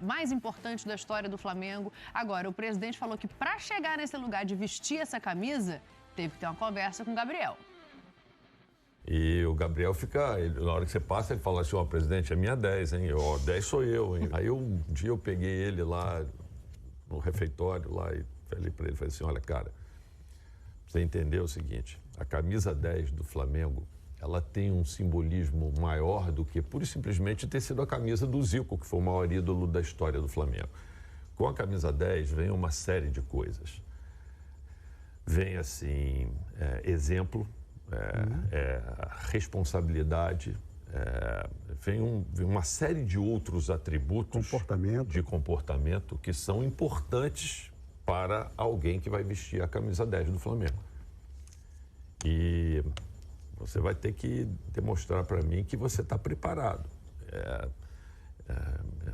mais importantes da história do Flamengo. Agora, o presidente falou que para chegar nesse lugar de vestir essa camisa, teve que ter uma conversa com o Gabriel. E o Gabriel fica, na hora que você passa, ele fala assim, ó, presidente, é minha 10, hein? 10 sou eu, hein? Aí um dia eu peguei ele lá no refeitório lá e falei para ele, assim, olha, cara, você entendeu o seguinte, a camisa 10 do Flamengo, ela tem um simbolismo maior do que pura e simplesmente ter sido a camisa do Zico, que foi o maior ídolo da história do Flamengo. Com a camisa 10 vem uma série de coisas. Vem, assim, exemplo, responsabilidade, vem uma série de outros atributos de comportamento que são importantes para alguém que vai vestir a camisa 10 do Flamengo. E você vai ter que demonstrar para mim que você está preparado.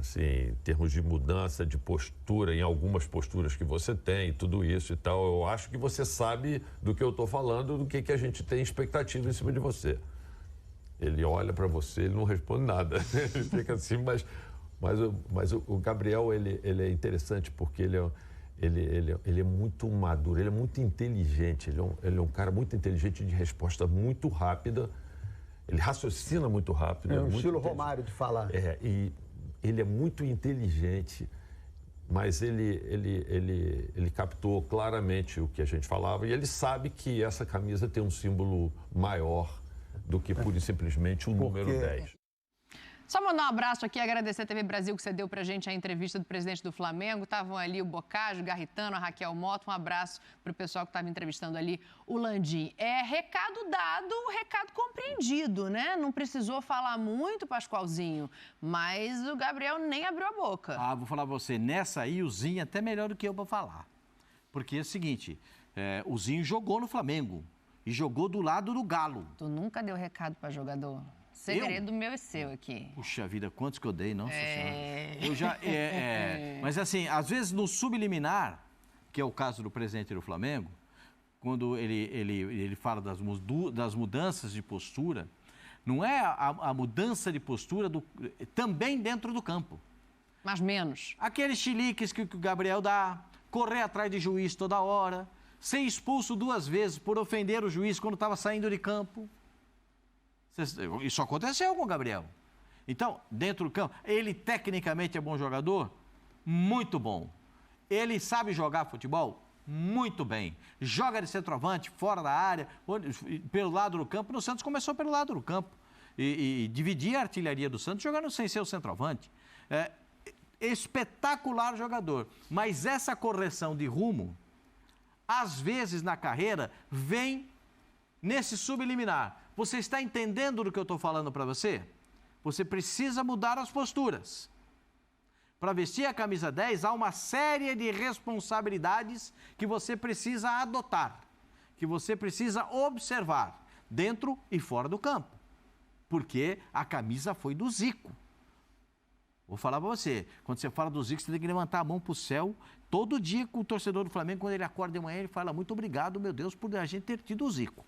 Assim, em termos de mudança de postura, em algumas posturas que você tem, tudo isso e tal, eu acho que você sabe do que eu estou falando, do que a gente tem expectativa em cima de você. Ele olha para você, ele não responde nada. Ele fica assim, mas o Gabriel, ele é interessante porque ele é muito maduro, ele é muito inteligente, ele é um cara muito inteligente, de resposta muito rápida, ele raciocina muito rápido. É um estilo Romário de falar. E ele é muito inteligente, mas ele captou claramente o que a gente falava e ele sabe que essa camisa tem um símbolo maior do que pura e simplesmente o número 10. Só mandar um abraço aqui e agradecer a TV Brasil que você deu pra gente a entrevista do presidente do Flamengo. Estavam ali o Boccaccio, o Garritano, a Raquel Mota. Um abraço pro pessoal que estava entrevistando ali o Landim. Recado dado, recado compreendido, né? Não precisou falar muito, Pascoalzinho, mas o Gabriel nem abriu a boca. Vou falar pra você, nessa aí o Zinho é até melhor do que eu pra falar. Porque é o seguinte, o Zinho jogou no Flamengo e jogou do lado do Galo. Tu nunca deu recado pra jogador? Segredo meu e seu aqui. Puxa vida, quantos que eu dei, nossa senhora. Eu já, mas assim, às vezes no subliminar, que é o caso do presidente do Flamengo, quando ele fala das mudanças de postura, não é a mudança de postura também dentro do campo. Mas menos. Aqueles chiliques que o Gabriel dá, correr atrás de juiz toda hora, ser expulso 2 vezes por ofender o juiz quando estava saindo de campo. Isso aconteceu com o Gabriel. Então, dentro do campo, ele tecnicamente é bom jogador? Muito bom. Ele sabe jogar futebol? Muito bem. Joga de centroavante, fora da área, pelo lado do campo. No Santos começou pelo lado do campo. E dividia a artilharia do Santos jogando sem ser o centroavante. Espetacular jogador. Mas essa correção de rumo, às vezes na carreira, vem nesse subliminar. Você está entendendo do que eu estou falando para você? Você precisa mudar as posturas. Para vestir a camisa 10, há uma série de responsabilidades que você precisa adotar, que você precisa observar, dentro e fora do campo. Porque a camisa foi do Zico. Vou falar para você, quando você fala do Zico, você tem que levantar a mão para o céu. Todo dia com o torcedor do Flamengo, quando ele acorda de manhã, ele fala, muito obrigado, meu Deus, por a gente ter tido o Zico.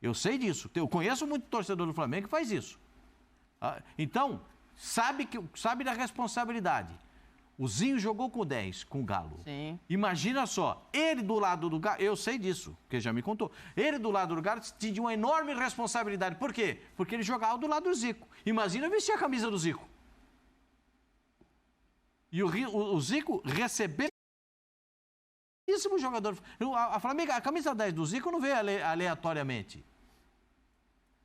Eu sei disso. Eu conheço muito torcedor do Flamengo que faz isso. Então, sabe da responsabilidade. O Zinho jogou com 10, com o Galo. Sim. Imagina só, ele do lado do Galo, eu sei disso, porque já me contou. Ele do lado do Galo tinha uma enorme responsabilidade. Por quê? Porque ele jogava do lado do Zico. Imagina vestir a camisa do Zico. E o Zico recebeu o jogador. A camisa 10 do Zico não veio aleatoriamente.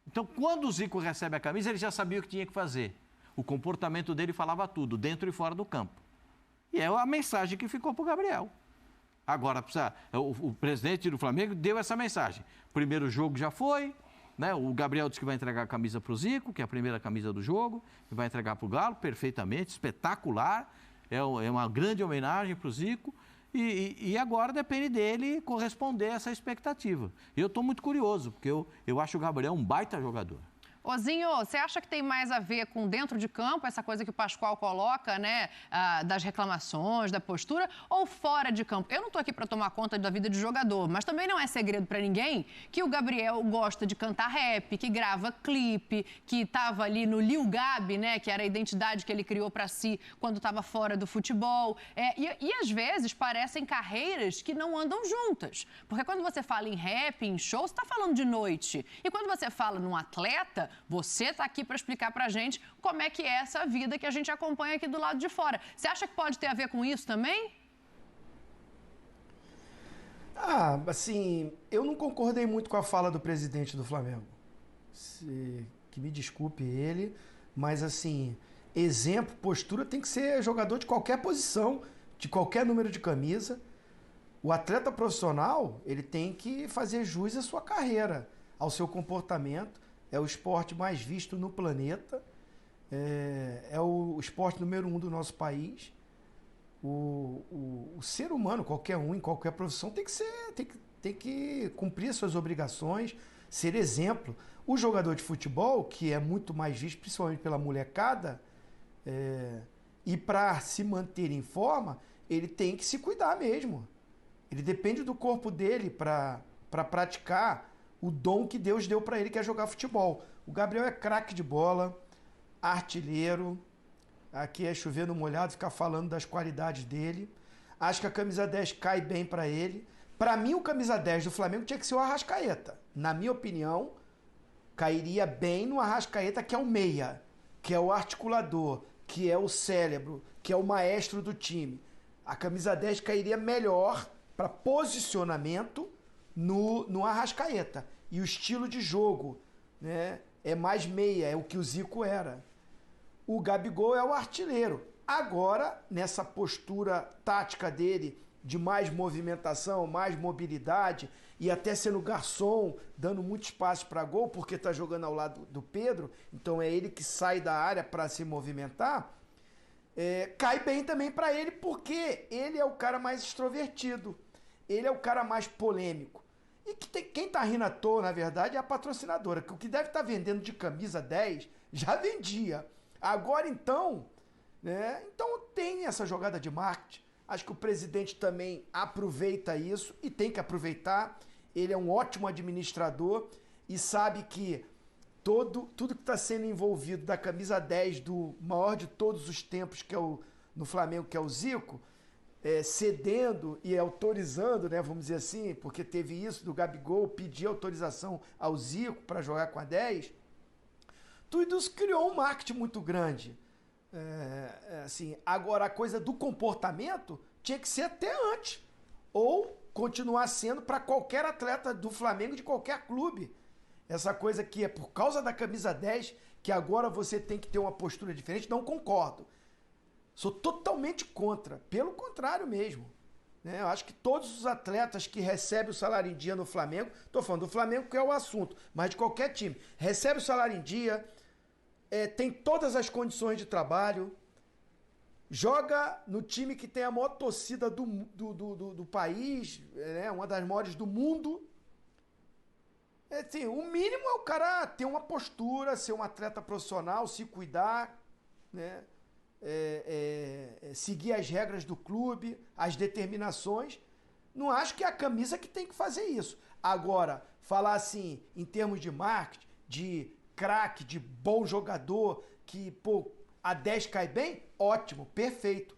Então, quando o Zico recebe a camisa, ele já sabia o que tinha que fazer. O comportamento dele falava tudo, dentro e fora do campo. E é a mensagem que ficou para o Gabriel. Agora, o presidente do Flamengo deu essa mensagem. O primeiro jogo já foi, né? O Gabriel disse que vai entregar a camisa para o Zico, que é a primeira camisa do jogo, e vai entregar para o Galo, perfeitamente, espetacular. É uma grande homenagem para o Zico. E agora depende dele corresponder a essa expectativa. E eu estou muito curioso, porque eu acho o Gabriel um baita jogador. Ozinho, você acha que tem mais a ver com dentro de campo, essa coisa que o Pascoal coloca, né, das reclamações, da postura, ou fora de campo? Eu não estou aqui para tomar conta da vida de jogador, mas também não é segredo para ninguém que o Gabriel gosta de cantar rap, que grava clipe, que estava ali no Lil Gabi, né, que era a identidade que ele criou para si quando estava fora do futebol. E às vezes parecem carreiras que não andam juntas, porque quando você fala em rap, em show, você está falando de noite. E quando você fala num atleta, você está aqui para explicar para a gente como é que é essa vida que a gente acompanha aqui do lado de fora. Você acha que pode ter a ver com isso também? Assim, eu não concordei muito com a fala do presidente do Flamengo. Que me desculpe ele, mas assim, exemplo, postura tem que ser jogador de qualquer posição, de qualquer número de camisa. O atleta profissional, ele tem que fazer jus à sua carreira, ao seu comportamento. É o esporte mais visto no planeta, é o esporte número 1 do nosso país. O ser humano, qualquer um, em qualquer profissão, tem que cumprir suas obrigações, ser exemplo. O jogador de futebol, que é muito mais visto, principalmente pela molecada, e para se manter em forma, ele tem que se cuidar mesmo. Ele depende do corpo dele para praticar o dom que Deus deu para ele, que é jogar futebol. O Gabriel é craque de bola, artilheiro. Aqui é chover no molhado, ficar falando das qualidades dele. Acho que a camisa 10 cai bem para ele. Para mim, o camisa 10 do Flamengo tinha que ser o Arrascaeta. Na minha opinião, cairia bem no Arrascaeta, que é o meia, que é o articulador, que é o cérebro, que é o maestro do time. A camisa 10 cairia melhor para posicionamento no Arrascaeta. E o estilo de jogo, né, é mais meia, é o que o Zico era. O Gabigol é o artilheiro. Agora, nessa postura tática dele, de mais movimentação, mais mobilidade, e até sendo garçom, dando muito espaço para gol, porque está jogando ao lado do Pedro, então é ele que sai da área para se movimentar, cai bem também para ele, porque ele é o cara mais extrovertido, ele é o cara mais polêmico. E quem tá rindo à toa, na verdade, é a patrocinadora, que o que deve estar vendendo de camisa 10 já vendia. Agora então, né? Então tem essa jogada de marketing. Acho que o presidente também aproveita isso e tem que aproveitar. Ele é um ótimo administrador e sabe que tudo que está sendo envolvido da camisa 10 do maior de todos os tempos, que é no Flamengo, que é o Zico, cedendo e autorizando, né, vamos dizer assim, porque teve isso do Gabigol pedir autorização ao Zico para jogar com a 10, tudo isso criou um marketing muito grande. Assim, agora a coisa do comportamento tinha que ser até antes, ou continuar sendo para qualquer atleta do Flamengo, de qualquer clube. Essa coisa que é por causa da camisa 10, que agora você tem que ter uma postura diferente, não concordo. Sou totalmente contra, pelo contrário mesmo. Né? Eu acho que todos os atletas que recebem o salário em dia no Flamengo, estou falando do Flamengo que é o assunto, mas de qualquer time, recebe o salário em dia, tem todas as condições de trabalho, joga no time que tem a maior torcida do país, né? Uma das maiores do mundo. Assim, o mínimo é o cara ter uma postura, ser um atleta profissional, se cuidar, né? Seguir as regras do clube, as determinações. Não acho que é a camisa que tem que fazer isso. Agora, falar assim, em termos de marketing, de craque, de bom jogador, que, pô, a 10 cai bem, ótimo, perfeito.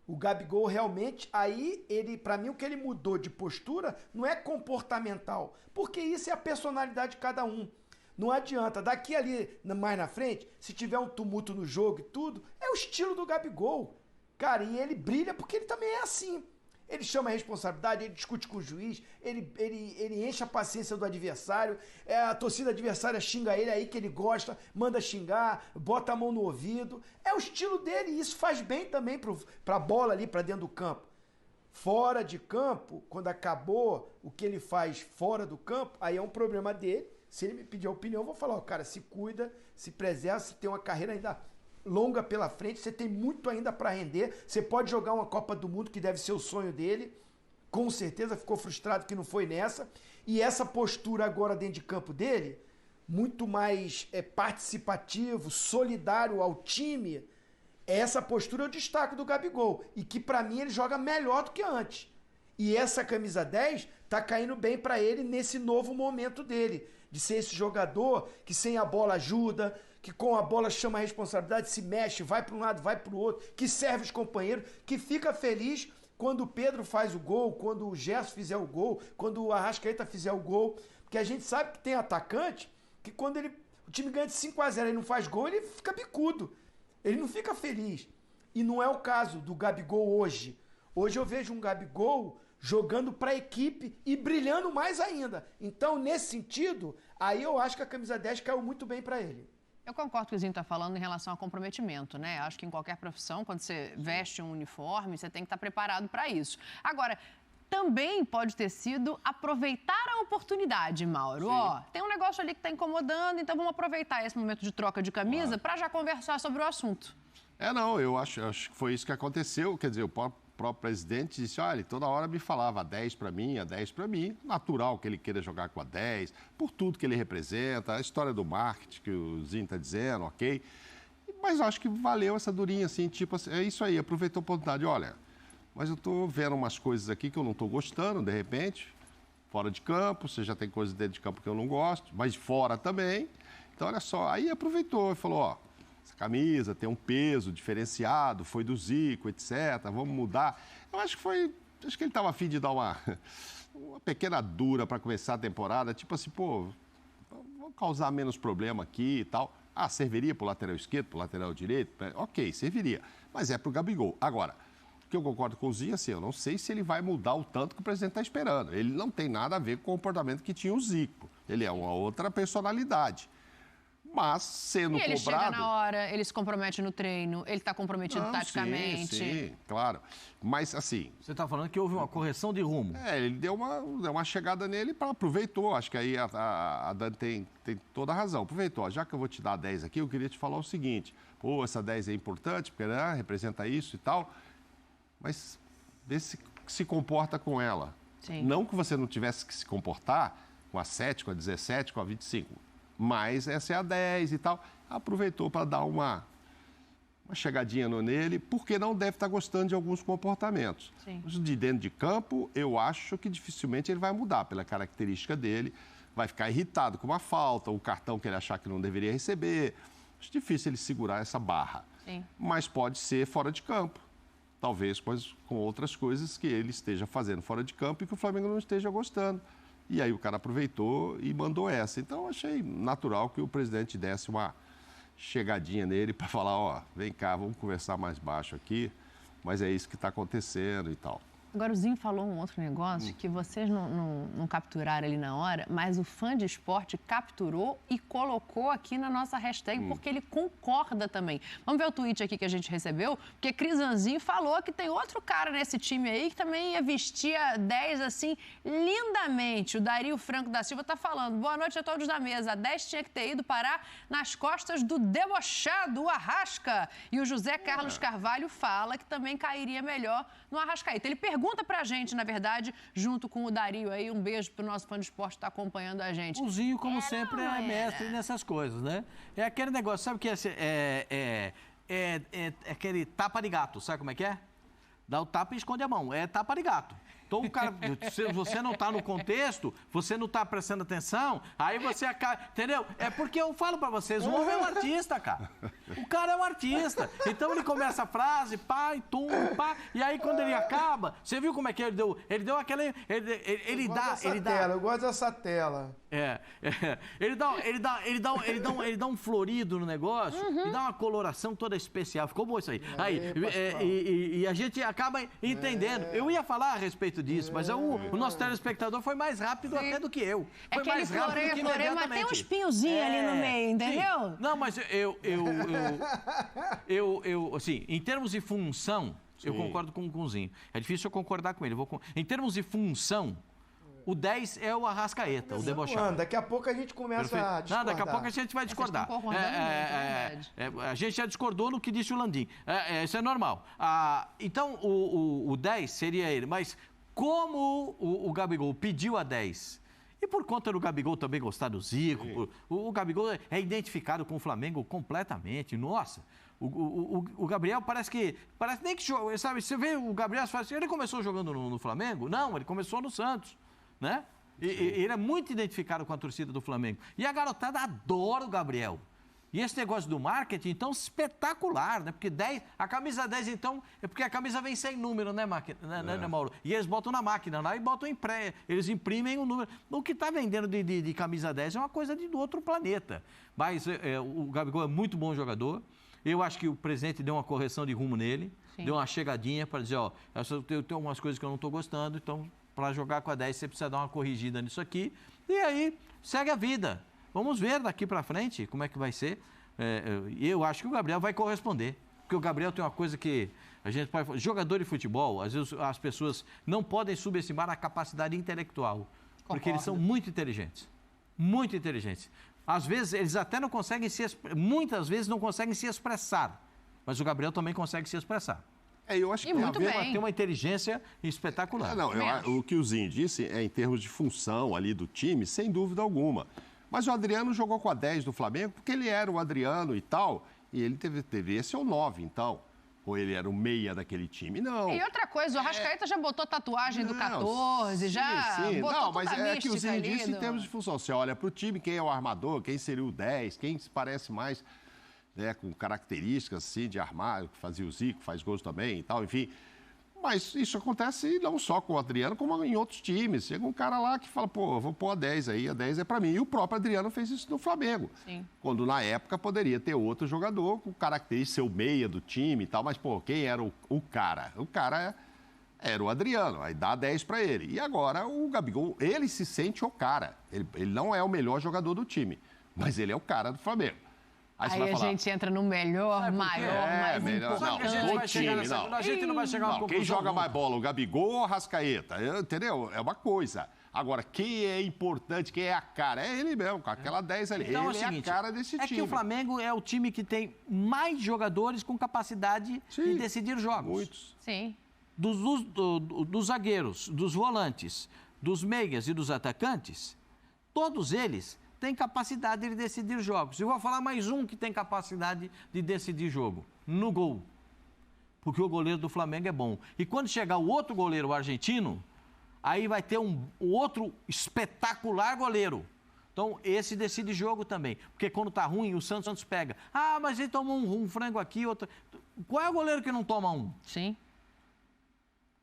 O Gabigol realmente, aí, para mim, o que ele mudou de postura não é comportamental, porque isso é a personalidade de cada um. Não adianta, daqui ali, mais na frente, se tiver um tumulto no jogo e tudo, é o estilo do Gabigol. Cara, e ele brilha porque ele também é assim. Ele chama a responsabilidade, ele discute com o juiz, ele enche a paciência do adversário, a torcida adversária xinga ele aí que ele gosta, manda xingar, bota a mão no ouvido. É o estilo dele e isso faz bem também pra bola ali, pra dentro do campo. Fora de campo, quando acabou o que ele faz fora do campo, aí é um problema dele. Se ele me pedir a opinião, eu vou falar, ó, cara, se cuida, se preserva, você tem uma carreira ainda longa pela frente, você tem muito ainda para render, você pode jogar uma Copa do Mundo, que deve ser o sonho dele, com certeza ficou frustrado que não foi nessa, e essa postura agora dentro de campo dele, muito mais participativo, solidário ao time, essa postura eu destaco do Gabigol. E que pra mim ele joga melhor do que antes. E essa camisa 10 tá caindo bem pra ele nesse novo momento dele. De ser esse jogador que sem a bola ajuda, que com a bola chama a responsabilidade, se mexe, vai para um lado, vai para o outro, que serve os companheiros, que fica feliz quando o Pedro faz o gol, quando o Gerson fizer o gol, quando o Arrascaeta fizer o gol. Porque a gente sabe que tem atacante que quando o time ganha de 5-0 e não faz gol, ele fica bicudo. Ele não fica feliz. E não é o caso do Gabigol hoje. Hoje eu vejo um Gabigol jogando para a equipe e brilhando mais ainda. Então, nesse sentido, aí eu acho que a camisa 10 caiu muito bem para ele. Eu concordo com o que o Zinho está falando em relação ao comprometimento, né? Acho que em qualquer profissão, quando você veste um uniforme, você tem que estar preparado para isso. Agora, também pode ter sido aproveitar a oportunidade, Mauro. Ó, tem um negócio ali que está incomodando, então vamos aproveitar esse momento de troca de camisa para já conversar sobre o assunto. Não, eu acho que foi isso que aconteceu. Quer dizer, o próprio presidente disse, olha, toda hora me falava a 10 para mim, a 10 para mim. Natural que ele queira jogar com a 10, por tudo que ele representa, a história do marketing que o Zinho está dizendo, ok. Mas eu acho que valeu essa durinha, assim, tipo, é isso aí, aproveitou a oportunidade. Olha, mas eu estou vendo umas coisas aqui que eu não estou gostando, de repente, fora de campo, você já tem coisas dentro de campo que eu não gosto, mas fora também. Então, olha só, aí aproveitou e falou, ó, essa camisa tem um peso diferenciado, foi do Zico, etc. Vamos mudar. Eu acho que ele estava a fim de dar uma pequena dura para começar a temporada, tipo assim, pô, vamos causar menos problema aqui e tal. Ah, serviria para o lateral esquerdo, para o lateral direito? Ok, serviria. Mas é para o Gabigol. Agora, o que eu concordo com o Zinho, assim, eu não sei se ele vai mudar o tanto que o presidente está esperando. Ele não tem nada a ver com o comportamento que tinha o Zico. Ele é uma outra personalidade. Mas, sendo cobrado... Ele chega na hora, ele se compromete no treino, ele está comprometido taticamente. Sim, claro. Mas, assim... Você está falando que houve uma correção de rumo. Ele deu uma chegada nele, aproveitou. Acho que aí a Dani tem toda a razão. Aproveitou. Já que eu vou te dar 10 aqui, eu queria te falar o seguinte. Pô, essa 10 é importante, porque representa isso e tal. Mas vê se comporta com ela. Sim. Não que você não tivesse que se comportar com a 7, com a 17, com a 25. Mas essa é a 10 e tal. Aproveitou para dar uma chegadinha nele, porque não deve estar gostando de alguns comportamentos. Sim. De dentro de campo, eu acho que dificilmente ele vai mudar pela característica dele. Vai ficar irritado com uma falta, um cartão que ele achar que não deveria receber. Acho difícil ele segurar essa barra. Sim. Mas pode ser fora de campo. Talvez com outras coisas que ele esteja fazendo fora de campo e que o Flamengo não esteja gostando. E aí o cara aproveitou e mandou essa. Então, eu achei natural que o presidente desse uma chegadinha nele para falar, ó, vem cá, vamos conversar mais baixo aqui, mas é isso que está acontecendo e tal. Agora, o Zinho falou um outro negócio que vocês não capturaram ali na hora, mas o fã de esporte capturou e colocou aqui na nossa hashtag, porque ele concorda também. Vamos ver o tweet aqui que a gente recebeu, porque Crisanzinho falou que tem outro cara nesse time aí que também ia vestir a 10 assim, lindamente. O Dario Franco da Silva tá falando, boa noite a todos da mesa, a 10 tinha que ter ido parar nas costas do debochado, o Arrasca. E o José Carlos Carvalho fala que também cairia melhor no Arrascaeta. Ele pergunta pra gente, na verdade, junto com o Dario aí, um beijo pro nosso fã de esporte que tá acompanhando a gente. O Zinho, como sempre, é mestre nessas coisas, né? É aquele negócio, sabe o que é aquele tapa de gato, sabe como é que é? Dá o tapa e esconde a mão, é tapa de gato. Então, o cara, se você não tá no contexto, você não tá prestando atenção, aí você acaba, entendeu? É porque eu falo pra vocês, o homem é um artista, cara. O cara é um artista. Então, ele começa a frase, pá, e tum, pá, e aí quando ele acaba, você viu como é que ele deu? Ele deu aquele, ele dá... Eu gosto dessa tela. Ele dá um florido no negócio e dá uma coloração toda especial. Ficou bom isso aí. E a gente acaba entendendo. Eu ia falar a respeito disso, mas o nosso telespectador foi mais rápido até do que eu. Foi mais rápido do que imediatamente. Mas tem uns pinhozinhos ali no meio, entendeu? Sim. Não, mas eu assim, em termos de função, eu concordo com o Cunzinho. É difícil eu concordar com ele. Em termos de função, o 10 é o Arrascaeta, o debochado. Daqui a pouco a gente começa a discordar. Não, daqui a pouco a gente vai discordar. A gente já discordou no que disse o Landim. Isso é normal. Então, o 10 seria ele. Mas como o Gabigol pediu a 10, E por conta do Gabigol também gostar do Zico, o Gabigol é identificado com o Flamengo completamente. Nossa, o Gabriel parece nem que joga, sabe? Você vê o Gabriel, ele começou jogando no Flamengo? Não, ele começou no Santos, né? E ele é muito identificado com a torcida do Flamengo. E a garotada adora o Gabriel. E esse negócio do marketing, então, espetacular, né? Porque a camisa 10, então, é porque a camisa vem sem número, né, né, Mauro? E eles botam na máquina lá e botam eles imprimem o número. O que está vendendo de camisa 10 é uma coisa do outro planeta. Mas o Gabigol é muito bom jogador. Eu acho que o presidente deu uma correção de rumo nele, deu uma chegadinha para dizer, ó, eu tenho algumas coisas que eu não estou gostando, então, para jogar com a 10, você precisa dar uma corrigida nisso aqui. E aí, segue a vida. Vamos ver daqui para frente como é que vai ser. Eu acho que o Gabriel vai corresponder. Porque o Gabriel tem uma coisa que a gente pode... Jogador de futebol, às vezes as pessoas não podem subestimar a capacidade intelectual. Concordo. Porque eles são muito inteligentes. Muito inteligentes. Às vezes, eles até não conseguem muitas vezes não conseguem se expressar. Mas o Gabriel também consegue se expressar. Eu acho que tem uma inteligência espetacular. O que o Zinho disse é em termos de função ali do time, sem dúvida alguma. Mas o Adriano jogou com a 10 do Flamengo porque ele era o Adriano e tal, e ele deveria ser o 9, então. Ou ele era o meia daquele time, não. E outra coisa, o Arrascaeta já botou tatuagem do 14, sim. Botou não, mas é que o Zinho disse em termos de função. Você olha para o time, quem é o armador, quem seria o 10, quem se parece mais, né, com características assim, de armário, que fazia o Zico, faz gols também e tal, enfim. Mas isso acontece não só com o Adriano, como em outros times. Chega um cara lá que fala, pô, eu vou pôr a 10 aí, a 10 é para mim. E o próprio Adriano fez isso no Flamengo. Sim. Quando, na época, poderia ter outro jogador com características, ser o meia do time e tal. Mas, pô, quem era o cara? O cara era o Adriano, aí dá 10 para ele. E agora o Gabigol, ele se sente o cara. Ele não é o melhor jogador do time, mas ele é o cara do Flamengo. Aí a gente entra no melhor, maior, mais importante. A gente não vai chegar a uma conclusão. Quem joga mais bola, o Gabigol ou o Arrascaeta? Entendeu? É uma coisa. Agora, quem é importante, quem é a cara? É ele mesmo, com aquela 10 ali. Então, ele é a cara desse time. É que o Flamengo é o time que tem mais jogadores com capacidade de decidir jogos. Muitos. Sim. Dos zagueiros, dos volantes, dos meias e dos atacantes, todos eles tem capacidade de decidir jogos. Eu vou falar mais um que tem capacidade de decidir jogo, no gol. Porque o goleiro do Flamengo é bom. E quando chegar o outro goleiro, o argentino, aí vai ter um outro espetacular goleiro. Então, esse decide jogo também. Porque quando tá ruim, o Santos pega. Ah, mas ele tomou um frango aqui, outro... Qual é o goleiro que não toma um? Sim.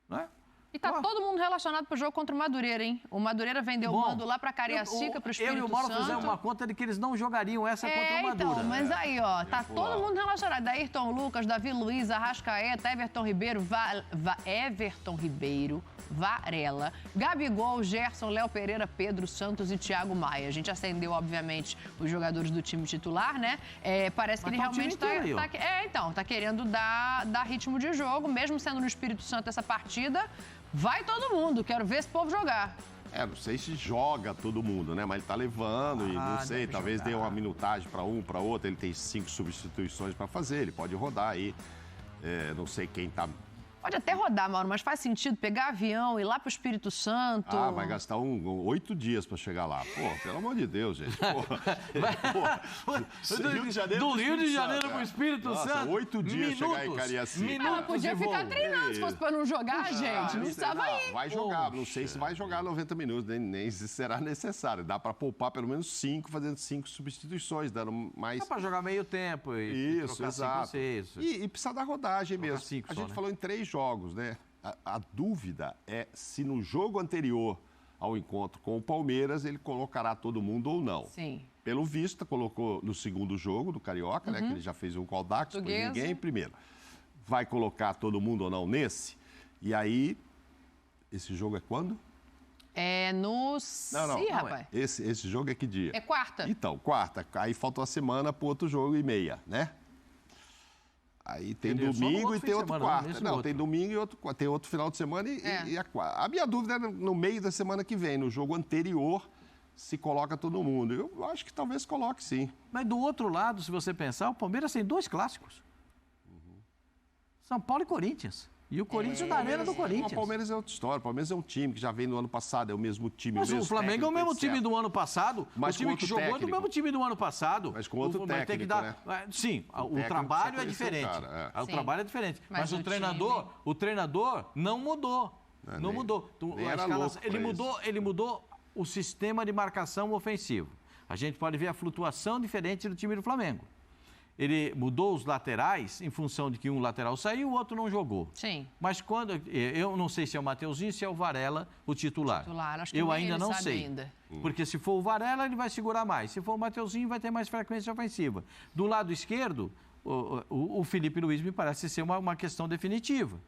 Não é? E tá todo mundo relacionado pro jogo contra o Madureira, hein? O Madureira vendeu o mando lá pra Cariacica, pro Espírito Santo. Eu e o Mauro fizemos uma conta de que eles não jogariam essa contra o Madura. Então, mas aí, ó, tá todo mundo relacionado. Ayrton Lucas, Davi Luiz, Arrascaeta, Everton Ribeiro, Varela, Gabigol, Gerson, Léo Pereira, Pedro Santos e Thiago Maia. A gente acendeu, obviamente, os jogadores do time titular, né? Parece que ele realmente tá querendo dar ritmo de jogo, mesmo sendo no Espírito Santo essa partida. Vai todo mundo, quero ver esse povo jogar. Não sei se joga todo mundo, né? Mas ele tá levando e não sei, talvez dê uma minutagem para um, para outro. Ele tem 5 substituições para fazer, ele pode rodar aí. Não sei quem tá... Pode até rodar, Mauro, mas faz sentido pegar avião, ir lá pro Espírito Santo. Vai gastar 8 dias para chegar lá. Pô, pelo amor de Deus, gente. Do Rio de Janeiro pro Espírito Santo. 8 dias chegar em Cariacica. Ela podia ficar treinando se fosse para não jogar, gente. Não precisava ir. Vai jogar. Não sei se vai jogar 90 minutos, nem se será necessário. Dá para poupar pelo menos 5, fazendo 5 substituições, dando mais... Dá para jogar meio tempo Isso, exato. E precisa dar rodagem mesmo. A gente falou em 3 jogos, né? A dúvida é se no jogo anterior ao encontro com o Palmeiras ele colocará todo mundo ou não. Sim. Pelo visto, colocou no segundo jogo do Carioca, né? Que ele já fez um call-dax, por ninguém primeiro. Vai colocar todo mundo ou não nesse? E aí, esse jogo é quando? Rapaz. Esse jogo é que dia? É quarta. Então, quarta. Aí falta uma semana pro outro jogo e meia, né? Aí tem domingo e tem outro quarta. Não, tem domingo e outro, tem outro final de semana e a quarta. A minha dúvida é no meio da semana que vem, no jogo anterior, se coloca todo mundo. Eu acho que talvez coloque, sim. Mas do outro lado, se você pensar, o Palmeiras tem 2 clássicos. São Paulo e Corinthians. E o Corinthians na arena do Corinthians. O Palmeiras é outra história. O Palmeiras é um time que já vem no ano passado, é o mesmo time. Mas o Flamengo é o mesmo time do ano passado. Mas o time que jogou é do mesmo time do ano passado. Mas com outro técnico, tem que dar... né? Sim, o trabalho é diferente. O trabalho é diferente. Mas o treinador não mudou. Não mudou. Ele mudou o sistema de marcação ofensivo. A gente pode ver a flutuação diferente do time do Flamengo. Ele mudou os laterais em função de que um lateral saiu e o outro não jogou. Sim. Mas quando... Eu não sei se é o Mateuzinho, se é o Varela o titular. Acho que eu ainda não sei. Ainda. Porque se for o Varela, ele vai segurar mais. Se for o Mateuzinho, vai ter mais frequência ofensiva. Do lado esquerdo, o Felipe Luiz me parece ser uma questão definitiva.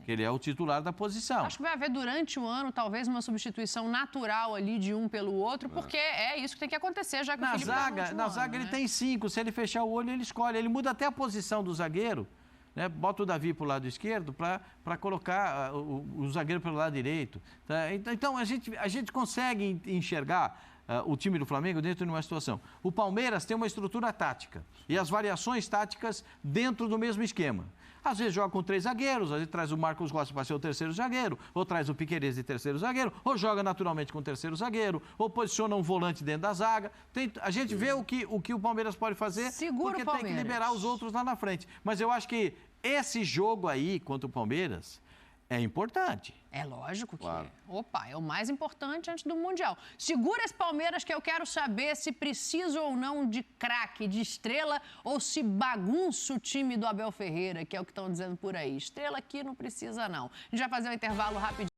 Ele é o titular da posição. Acho que vai haver durante o ano, talvez, uma substituição natural ali de um pelo outro, porque é isso que tem que acontecer, já que o Felipe Na zaga ele tem 5, se ele fechar o olho, ele escolhe. Ele muda até a posição do zagueiro, né? Bota o Davi para o lado esquerdo para colocar o zagueiro pelo lado direito. Tá? Então, a gente consegue enxergar o time do Flamengo dentro de uma situação. O Palmeiras tem uma estrutura tática e as variações táticas dentro do mesmo esquema. Às vezes joga com 3 zagueiros, às vezes traz o Marcos Rossi para ser o terceiro zagueiro, ou traz o Piquerez de terceiro zagueiro, ou joga naturalmente com o terceiro zagueiro, ou posiciona um volante dentro da zaga. A gente vê o que o Palmeiras pode fazer, porque tem que liberar os outros lá na frente. Mas eu acho que esse jogo aí contra o Palmeiras é importante. É lógico que é. Opa, é o mais importante antes do Mundial. Segura esse Palmeiras que eu quero saber se precisa ou não de craque, de estrela, ou se bagunça o time do Abel Ferreira, que é o que estão dizendo por aí. Estrela aqui não precisa, não. A gente vai fazer um intervalo rapidinho.